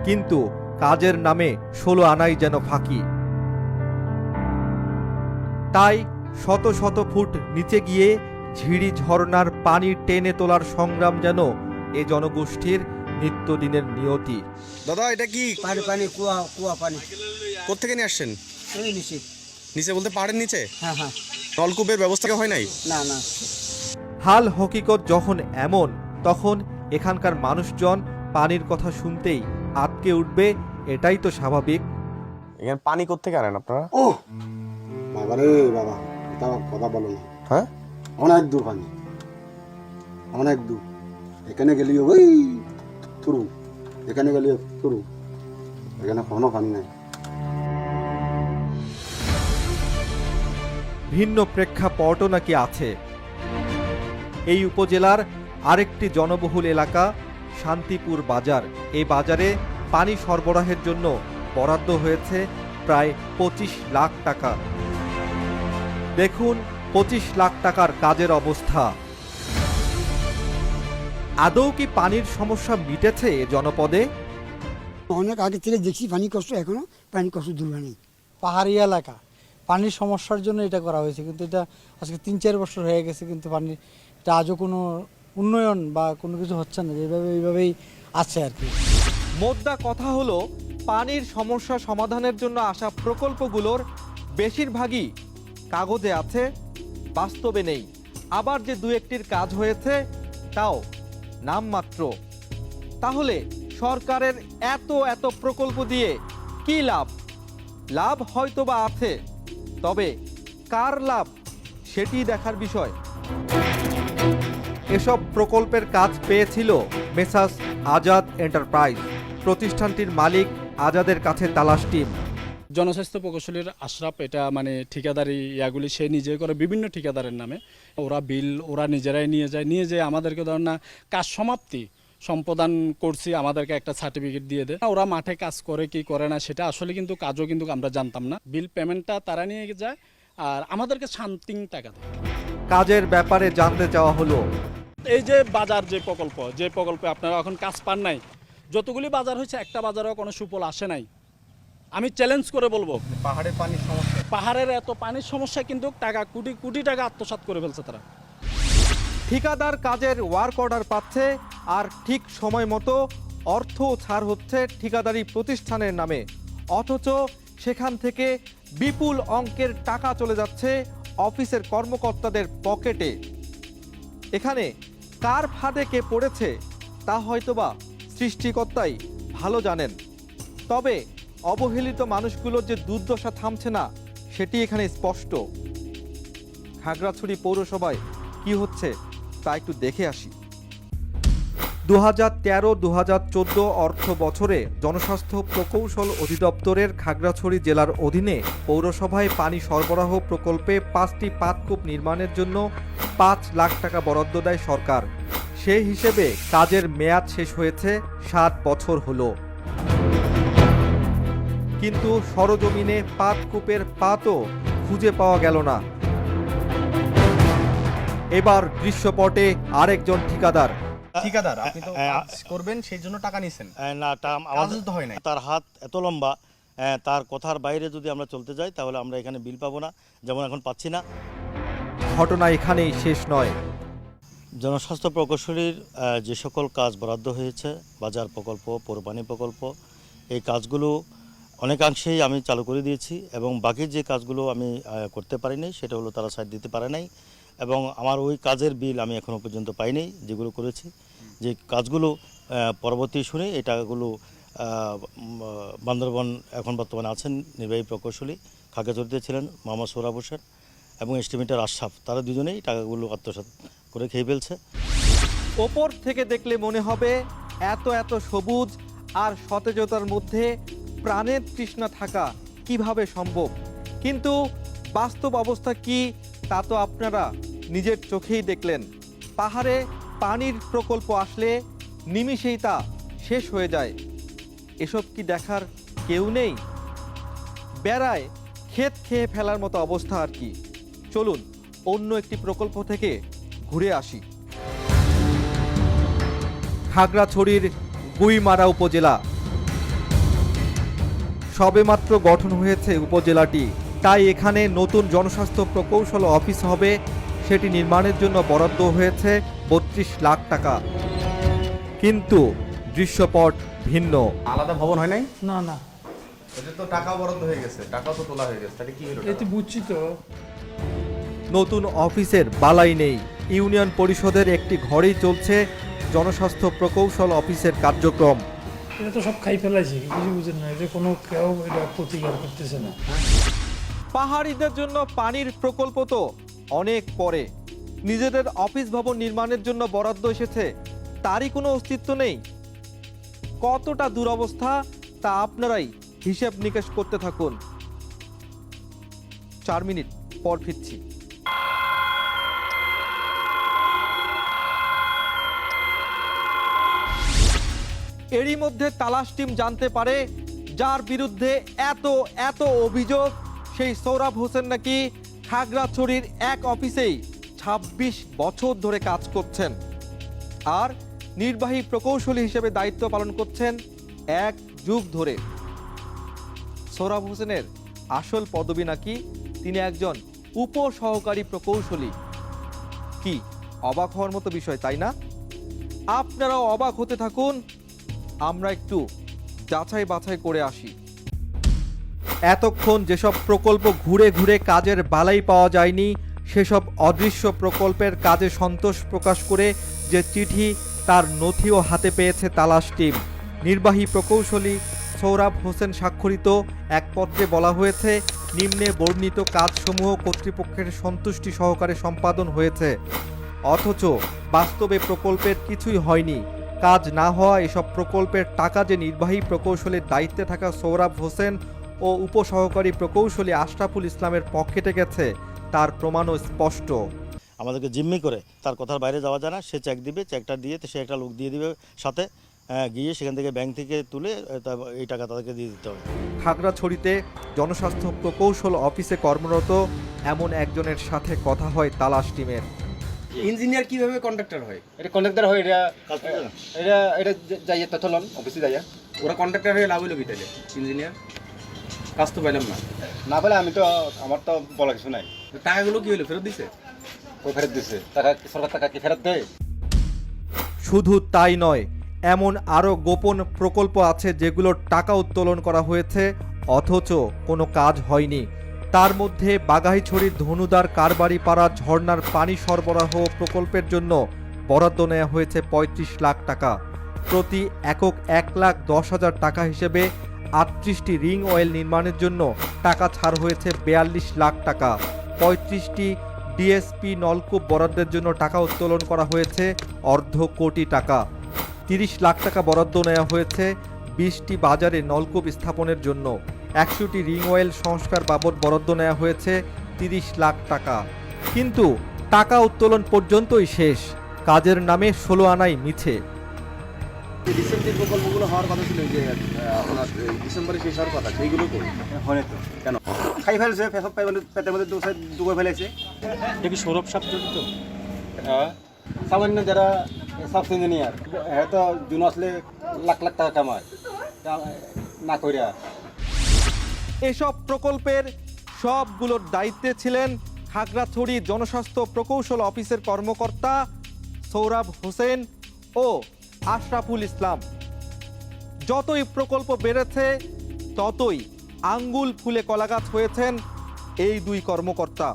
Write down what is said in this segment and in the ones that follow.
কিন্তু কাজের নামে 16 আনাই যেন ফাঁকি। তাই শত শত ফুট নিচে গিয়ে ঝিরি ঝর্ণার পানি টেনে তোলার সংগ্রাম যেন এ জনগোষ্ঠীর নিত্যদিনের নিয়তি। দাদা এটা কি পানি কুয়া পানি কোত্থেকে নিয়ে আসছেন? এই নিচে। নিচে বলতে পাহাড়ের নিচে? হ্যাঁ। নলকূপের ব্যবস্থা হয় নাই? না। হাল হকিকত যখন এমন, তখন এখানকার মানুষজন পানির কথা শুনতেই আটকে উঠবে, এটাই তো স্বাভাবিক। এখানে পানি কোত্থেকে আনেন আপনারা? ও বাবা রে বাবা, কথা বলো না। হ্যাঁ, অনেক দূর পানি, অনেক দূর। এখানে গেলিও ওই থুরু, এখানে গেলিও থুরু, এখানে কোনো পানি নাই। ভিন্ন প্রেক্ষাপটও নাকি আছে। এই উপজেলার আরেকটি জনবহুল এলাকা শান্তিপুর বাজার। এই বাজারে পানি সরবরাহের জন্য বরাদ্দ হয়েছে প্রায় 25 লাখ টাকা। দেখুন 25 লাখ টাকার কাজের অবস্থা। আদৌ কি পানির সমস্যা মিটেছে এ জনপদে? অনেক আগে থেকে দেখছি পানি কষ্ট, এখনো পানি কষ্ট দূর হয়নি। পাহাড়ি এলাকা, পানির সমস্যার জন্য এটা করা হয়েছে, কিন্তু এটা আজকে 3-4 বছর হয়ে গেছে, কিন্তু পানির এটা আজও কোনো উন্নয়ন বা কোনো কিছু হচ্ছে না, যেভাবে এইভাবেই আছে আর কি। মোদ্দা কথা হলো, পানির সমস্যা সমাধানের জন্য আসা প্রকল্পগুলোর বেশিরভাগই কাগজে আছে, বাস্তবে নেই। আবার যে দু একটির কাজ হয়েছে তাও নামমাত্র। তাহলে সরকারের এত প্রকল্প দিয়ে কি লাভ? লাভ হয়তোবা আছে, তবে কার লাভ সেটি দেখার বিষয়। এসব প্রকল্পের কাজ পেয়েছিল মেসার্স আজাদ এন্টারপ্রাইজ। প্রতিষ্ঠানটির মালিক আজাদের কাছে তালাশ টিম। জনস্বাস্থ্য প্রকৌশলীর আশরাফ এটা মানে ঠিকাদারি ইয়াগুলি সে নিজে করে বিভিন্ন ঠিকাদারের নামে। ওরা বিল ওরা নিজেরাই নিয়ে যায় আমাদেরকে ধরেন না কাজ সমাপ্তি সম্পাদন করছি, আমাদেরকে একটা সার্টিফিকেট দিয়ে দেয়। ওরা মাঠে কাজ করে কি করে না সেটা আসলে কিন্তু কাজও কিন্তু আমরা জানতাম না। বিল পেমেন্টটা তারা নিয়ে যায় আর আমাদেরকে শান্তিং টাকা দেয়। কাজের ব্যাপারে জানতে চাওয়া হলো। এই যে বাজার যে প্রকল্পে আপনারা এখন কাজ পান নাই, যতগুলি বাজার হয়েছে একটা বাজারেও কোনো সুফল আসে নাই। আমি চ্যালেঞ্জ করে বলবো, পাহাড়ের পানির সমস্যা, পাহাড়ের এত পানির সমস্যা কিন্তু টাকা কোটি টাকা আত্মসাৎ করে ফেলছে তারা। ঠিকাদার কাজের ওয়ার্ক অর্ডার পাচ্ছে আর ঠিক সময় মতো অর্থ ছাড় হচ্ছে ঠিকাদারি প্রতিষ্ঠানের নামে, অথচ সেখান থেকে বিপুল অঙ্কের টাকা চলে যাচ্ছে অফিসের কর্মকর্তাদের পকেটে। এখানে কার ফাঁদে কে পড়েছে তা হয়তোবা সৃষ্টিকর্তাই ভালো জানেন। তবে অবহেলিত মানুষগুলোর যে দুর্দশা থামছে না সেটি এখানে স্পষ্ট। খাগড়াছড়ি পৌরসভায় কি হচ্ছে তা একটু দেখে আসি। 2013-2014 অর্থ বছরে জনস্বাস্থ্য প্রকৌশল অধিদপ্তরের খাগড়াছড়ি জেলার অধীনে পৌরসভায় পানি সরবরাহ প্রকল্পে 5টি পাতকূপ নির্মাণের জন্য 5 লাখ টাকা বরাদ্দ দেয় সরকার। সেই হিসেবে কাজের মেয়াদ শেষ হয়েছে 7 বছর হলো, কিন্তু সরজমিনে পাতকূপের পাতও খুঁজে পাওয়া গেল না। এবার দৃশ্যপটে আরেকজন ঠিকাদার। ঠিকাদার আপনি তো কাজ করবেন সেই জন্য টাকা নিছেন না, আমাদের তো হয় না। তার হাত এত লম্বা, তার কথার বাইরে যদি আমরা চলতে যাই তাহলে আমরা এখানে বিল পাবো না, যেমন এখন পাচ্ছি না। ঘটনা এখানেই শেষ নয়। জনস্বাস্থ্য প্রকৌশলীর যে সকল কাজ বরাদ্দ হয়েছে, বাজার প্রকল্প, পৌরপানি প্রকল্প, এই কাজগুলো অনেকাংশেই আমি চালু করে দিয়েছি এবং বাকি যে কাজগুলো আমি করতে পারিনি সেটা হলো তারা সাইড দিতে পারে নাই এবং আমার ওই কাজের বিল আমি এখনও পর্যন্ত পাইনি যেগুলো করেছি। যে কাজগুলো পরবর্তী শুনে এই টাকাগুলো বান্দরবান এখন বর্তমানে আছেন নির্বাহী প্রকৌশলী, খাগড়াছড়িতে ছিলেন মোহাম্মদ সোহরাব হোসেন এবং এস্টিমেটার আশরাফ, তারা দুজনেই টাকাগুলো আত্মসাৎ করে খেয়ে ফেলছে। ওপর থেকে দেখলে মনে হবে এত সবুজ আর সতেজতার মধ্যে প্রাণের তৃষ্ণা থাকা কিভাবে সম্ভব, কিন্তু বাস্তব অবস্থা কি তা তো আপনারা নিজের চোখেই দেখলেন। পাহাড়ে পানির প্রকল্প আসলে নিমিষেই তা শেষ হয়ে যায়। এসব কি দেখার কেউ নেই? বেড়ায় ক্ষেত খেয়ে ফেলার মতো অবস্থা আর কি। চলুন অন্য একটি প্রকল্প থেকে ঘুরে আসি। খাগড়াছড়ির গুইমারা উপজেলা। সবেমাত্র গঠন হয়েছে উপজেলাটি, তাই এখানে নতুন জনস্বাস্থ্য প্রকৌশল অফিস হবে। সেটি নির্মাণের জন্য বরাদ্দ হয়েছে 32 লাখ টাকা। কিন্তু দৃশ্যপট ভিন্ন। আলাদা ভবন হয় নাই? না না, এটা তো টাকাও বরাদ্দ হয়ে গেছে, টাকাও তো তোলা হয়ে গেছে, তাহলে কি হলো? এই তো বুঝছি তো। নতুন অফিসের বালাই নেই। ইউনিয়ন পরিষদের একটি ঘরেই চলছে জনস্বাস্থ্য প্রকৌশল অফিসের কার্যক্রম। এটা তো সব খাই ফেলাইছে, কিছু বুঝেন না, এটা কোনো কেউ এটা প্রতিকার করতেছে না। পাহাড়িদের জন্য পানির প্রকল্প তো অনেক পরে। নিজেদের অফিস ভবন নির্মাণের জন্য বরাদ্দ এসেছে, তারই কোনো অস্তিত্ব নেই। কতটা দুরবস্থা তা আপনারাই হিসেব নিকেশ করতে থাকুন। 4 মিনিট পর ফিরছি। এরই মধ্যে তালাশ টিম জানতে পারে যার বিরুদ্ধে এত অভিযোগ, সেই সৌরভ হোসেন নাকি খাগড়াছড়ির এক অফিসেই 26 বছর ধরে কাজ করছেন আর নির্বাহী প্রকৌশলী হিসেবে দায়িত্ব পালন করছেন 1 যুগ ধরে। সৌরভ হোসেনের আসল পদবি নাকি তিনি একজন উপসহকারী প্রকৌশলী। কি অবাক হওয়ার মতো বিষয়, তাই না? আপনারাও অবাক হতে থাকুন, আমরা একটু যাচাই বাছাই করে আসি। এতক্ষণ যেসব প্রকল্প ঘুরে ঘুরে কাজের বালাই পাওয়া যায়নি, সেসব অদৃশ্য প্রকল্পের কাজে সন্তোষ প্রকাশ করে যে চিঠি, তার নথিও হাতে পেয়েছে তালাশ টিম। নির্বাহী প্রকৌশলী সৌরভ হোসেন স্বাক্ষরিত এক পত্রে বলা হয়েছে, নিম্নে বর্ণিত কাজসমূহ কর্তৃপক্ষের সন্তুষ্টি সহকারে সম্পাদন হয়েছে। অথচ বাস্তবে প্রকল্পের কিছুই হয়নি। কাজ না হওয়া এসব প্রকল্পের টাকা যে নির্বাহী প্রকৌশলীর দায়িত্বে থাকা সৌরভ হোসেন ও উপসহকারী প্রকৌশলী আশরাফুল ইসলামের পকেটে গেছে, তার প্রমাণও স্পষ্ট। আমাদেরকে জিম্মি করে তার কথার বাইরে যাওয়া যায় না। সে চেক দিবে, চেকটা দিয়ে সে একটা লোক দিয়ে দিবে সাথে, গিয়ে সেখান থেকে ব্যাংক থেকে তুলে এই টাকা তাদেরকে দিয়ে দিতে হবে। খাগড়াছড়িতে জনস্বাস্থ্য প্রকৌশল অফিসে কর্মরত এমন একজনের সাথে কথা হয় তালাশ টিমের। ইঞ্জিনিয়ার কিভাবে কন্ট্রাক্টর হয়? এটা কন্ট্রাক্টর হয়, এটা যাইয়া তথ্য লন অফিসে যাইয়া। ওরা কন্ট্রাক্টর হয়ে লাভ হলো কি তাহলে? ইঞ্জিনিয়ার কাজ তো পাইলাম না। না বলে আমি তো, আমার তো বলা কিছু নাই। টাকাগুলো কি হলো, ফেরত দিছে? ও ফেরত দিচ্ছে টাকা, সরকার টাকা কি ফেরত দেয়? শুধু তাই নয়, এমন আরও গোপন প্রকল্প আছে যেগুলোর টাকা উত্তোলন করা হয়েছে অথচ কোনো কাজ হয়নি। তার মধ্যে বাগাইছড়ির ধনুদার কারবারিপাড়া ঝর্ণার পানি সরবরাহ প্রকল্পের জন্য বরাদ্দ নেওয়া হয়েছে 35 লাখ টাকা। প্রতি একক 1,10,000 টাকা হিসেবে 38টি রিং অয়েল নির্মাণের জন্য টাকা ছাড় হয়েছে 42 লাখ টাকা। 35টি ডিএসপি নলকূপ বরাদ্দের জন্য টাকা উত্তোলন করা হয়েছে 1/2 কোটি টাকা। 30 লাখ টাকা বরাদ্দ নেওয়া হয়েছে 20টি বাজারে নলকূপ স্থাপনের জন্য। 100টি রিং অয়েল সংস্কার বাবদ বরাদ্দ নেওয়া হয়েছে 30 লাখ টাকা। কিন্তু টাকা উত্তোলন পর্যন্তই শেষ, কাজের নামে 16 আনাই মিছে। রিসেন্ট যে প্রকল্পগুলো হওয়ার কথা ছিল, যে আপনার ডিসেম্বরে শেষ হওয়ার কথা, সেইগুলো কই? হয় তো কেন খাই ফেলছে, পেশাব পাই বলে পেটের মধ্যে ডুবে ফেলেছে। এটা কি সৌরভ সাপ জড়িত? সামান্য যারা সাব ইঞ্জিনিয়ার, হ্যাঁ তো দিন আসলে লাখ লাখ টাকা কামায় না কইরা। এসব প্রকল্পের সবগুলোর দায়িত্বে ছিলেন খাগড়াছড়ি জনস্বাস্থ্য প্রকৌশল অফিসের কর্মকর্তা সৌরভ হোসেন ও আশরাফুল ইসলাম। যতই প্রকল্প বেড়েছে ততই আঙ্গুল ফুলে কলাগাছ হয়েছেন এই দুই কর্মকর্তা।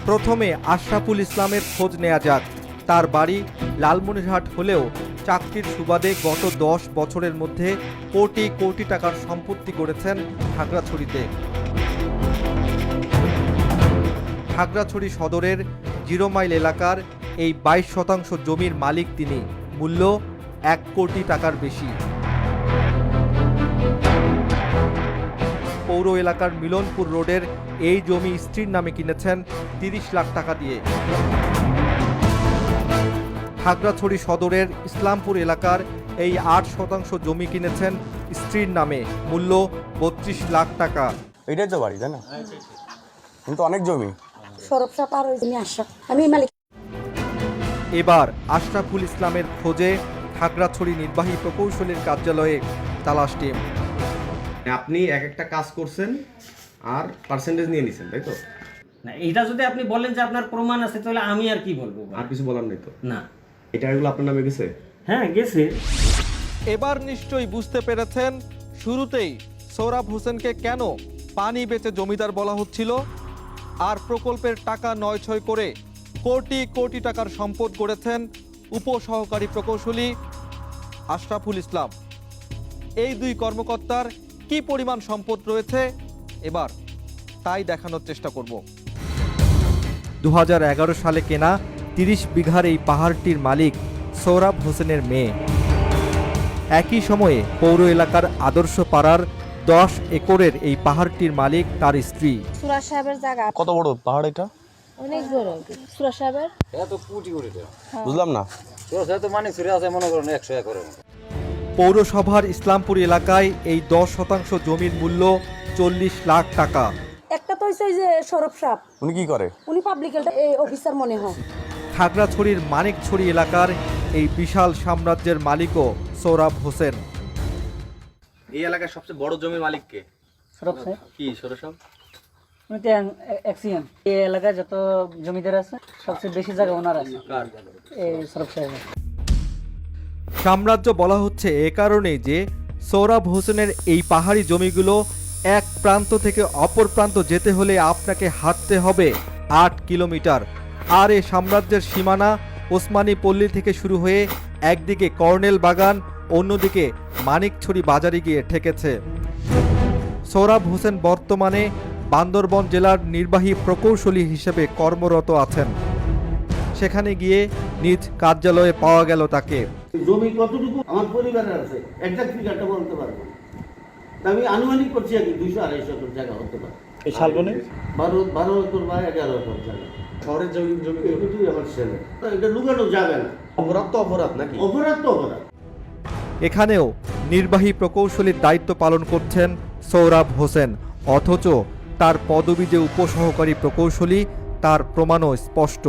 প্রথমে আশরাফুল ইসলামের খোঁজ নেওয়া যাক। তার বাড়ি লালমনিরহাট হলেও চাকরির সুবাদে গত 10 বছরের মধ্যে কোটি কোটি টাকার সম্পত্তি গড়েছেন খাগড়াছড়িতে। খাগড়াছড়ি সদরের 0 মাইল এলাকার এই 22% জমির মালিক তিনি। মূল্য 1 কোটি টাকার বেশি। পৌর এলাকার মিলনপুর রোডের এই জমি স্ত্রীর নামে কিনেছেন 30 লাখ টাকা দিয়ে। খাগড়াছড়ি সদরের ইসলামপুর এলাকার এই 8% জমি কিনেছেন স্ত্রীর নামে। মূল্য 32 লাখ টাকা। এটাই তো বাড়ি, তাই না? কিন্তু অনেক জমি। সৌরভ সাপ আর আমি মালিক। এবার আশরাফুল ইসলামের খোঁজে খাগড়াছড়ি নির্বাহী প্রকৌশলীর কার্যালয়ে তালাশ টিম। আপনি এক একটা কাজ করছেন আর পার্সেন্টেজ নিয়ে নিছেন, তাই তো? না, এটা যদি আপনি বলেন যে আপনার প্রমাণ আছে তাহলে আমি আর কি বলবো? আর কিছু বলার নেই তো? না। এটা এগুলো আপনার নামে গেছে? হ্যাঁ, গেছে। এবার নিশ্চয়ই বুঝতে পেরেছেন শুরুতেই সোহরাব হোসেনকে কেন পানি বেচে জমিদার বলা হচ্ছিল, আর প্রকল্পের টাকা নয়ছয় করে কোটি কোটি টাকার সম্পদ গড়েছেন উপসহকারী প্রকৌশলী আশরাফুল ইসলাম। এই দুই কর্মকর্তার কি পরিমাণ সম্পদ রয়েছে এবার তাই দেখানোর চেষ্টা করব। 2011 সালে কেনা 30 বিঘার এই পাহাড়টির মালিক সোহরাব হোসেনের মেয়ে। একই সময়ে পৌর এলাকার আদর্শ পাড়ার 10 একরের এই পাহাড়টির মালিক তার স্ত্রী। সুরাজ সাহেবের জায়গা কত বড় পাহাড় এটা? অনেক বড়। সুরাজ সাহেবের বুঝলাম না। পৌরসভার ইসলামপুর এলাকায় এই 10% জমির মূল্য 40 লাখ টাকা। একটা তো হইছে যে সৌরভ সাহেব, উনি কি করে? উনি পাবলিক অফিসার মনে হয়। খাগড়াছড়ির মানিকছড়ি এলাকার এই বিশাল সাম্রাজ্যের মালিকও সোহরাব হোসেন। এই এলাকার সবচেয়ে বড় জমির মালিক কে? সৌরভ সাহেব। কি সৌরভ সাহেব? উনি তো এক্সিএম। এই এলাকায় যত জমিদার আছে সবচেয়ে বেশি জায়গা ওনার আছে। এই সৌরভ সাহেব। সাম্রাজ্য বলা হচ্ছে এ কারণেই যে সোহরাব হোসেনের এই পাহাড়ি জমিগুলো এক প্রান্ত থেকে অপর প্রান্ত যেতে হলে আপনাকে হাঁটতে হবে 8 কিলোমিটার। আর এই সাম্রাজ্যের সীমানা ওসমানী পল্লী থেকে শুরু হয়ে একদিকে কর্নেল বাগান, অন্যদিকে মানিকছড়ি বাজারে গিয়ে ঠেকেছে। সোহরাব হোসেন বর্তমানে বান্দরবান জেলার নির্বাহী প্রকৌশলী হিসেবে কর্মরত আছেন। সেখানে গিয়ে নিজ কার্যালয়ে পাওয়া গেল তাকে। জমি কতটুকু আমার পরিবারের আছে একজাক্ট ফিগারটা বলতে পারবো, আমি আনুমানিক করছি আর কি 200-250 একর জায়গা হতে পারে। এই শালবনে 12 একর বা 11 একর জায়গা। শহরের জমি এটুকুই আমার ছেলে। এটা লুকানো যাবে না। অপরাধ তো অপরাধ নাকি? অপরাধ তো অপরাধ। এখানেও নির্বাহী প্রকৌশলীর দায়িত্ব পালন করছেন সোহরাব হোসেন, অথচ তার পদবি যে উপসহকারী প্রকৌশলী তার প্রমাণও স্পষ্ট।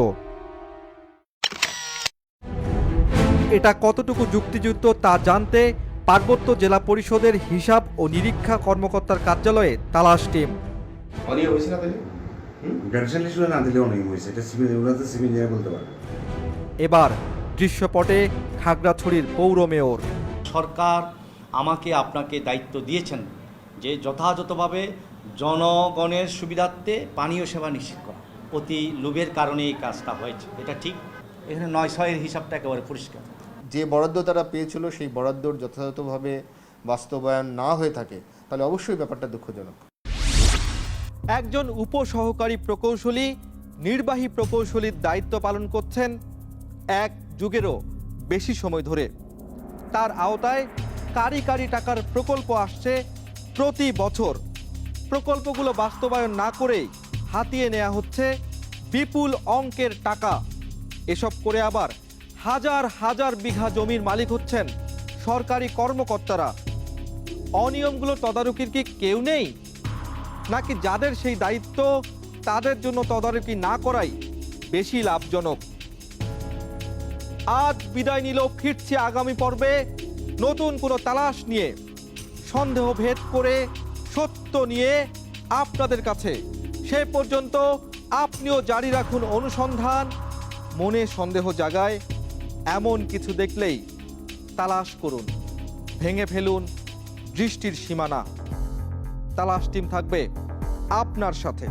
এটা কতটুকু যুক্তিযুক্ত তা জানতে পার্বত্য জেলা পরিষদের হিসাব ও নিরীক্ষা কর্মকর্তার কার্যালয়ে তালাশ টিম। অনিয়ম হয়েছে না তাহলে? না দিলে অনেক হয়েছে, এটা সিভিল বলতে পারবে। এবার দৃশ্যপটে খাগড়াছড়ির পৌর মেয়র। সরকার আমাকে আপনাকে দায়িত্ব দিয়েছেন যে যথাযথভাবে জনগণের সুবিধার্থে পানীয় সেবা নিশ্চিত করা। অতি লোভের কারণে এই কাজটা হয়েছে, এটা ঠিক। এখানে 9/6 হিসাবটা একেবারে পরিষ্কার। যে বরাদ্দ তারা পেয়েছিল সেই বরাদ্দর যথাযথভাবে বাস্তবায়ন না হয়ে থাকে তাহলে অবশ্যই ব্যাপারটা দুঃখজনক। একজন উপসহকারী প্রকৌশলী নির্বাহী প্রকৌশলীর দায়িত্ব পালন করছেন এক যুগেরও বেশি সময় ধরে। তার আওতায় কারি টাকার প্রকল্প আসছে প্রতি বছর। প্রকল্পগুলো বাস্তবায়ন না করেই হাতিয়ে নেওয়া হচ্ছে বিপুল অঙ্কের টাকা। এসব করে আবার হাজার হাজার বিঘা জমির মালিক হচ্ছেন সরকারি কর্মকর্তারা। অনিয়মগুলো তদারকির কি কেউ নেই, নাকি যাদের সেই দায়িত্ব তাদের জন্য তদারকি না করাই বেশি লাভজনক? আজ বিদায় নিল, ফিরছে আগামী পর্বে নতুন কোনো তালাশ নিয়ে, সন্দেহ ভেদ করে সত্য নিয়ে আপনাদের কাছে। সে পর্যন্ত আপনিও জারি রাখুন অনুসন্ধান। মনে সন্দেহ জাগায় এমন কিছু দেখলেই তালাশ করুন, ভেঙে ফেলুন দৃষ্টির সীমানা। তালাশ টিম থাকবে আপনার সাথে।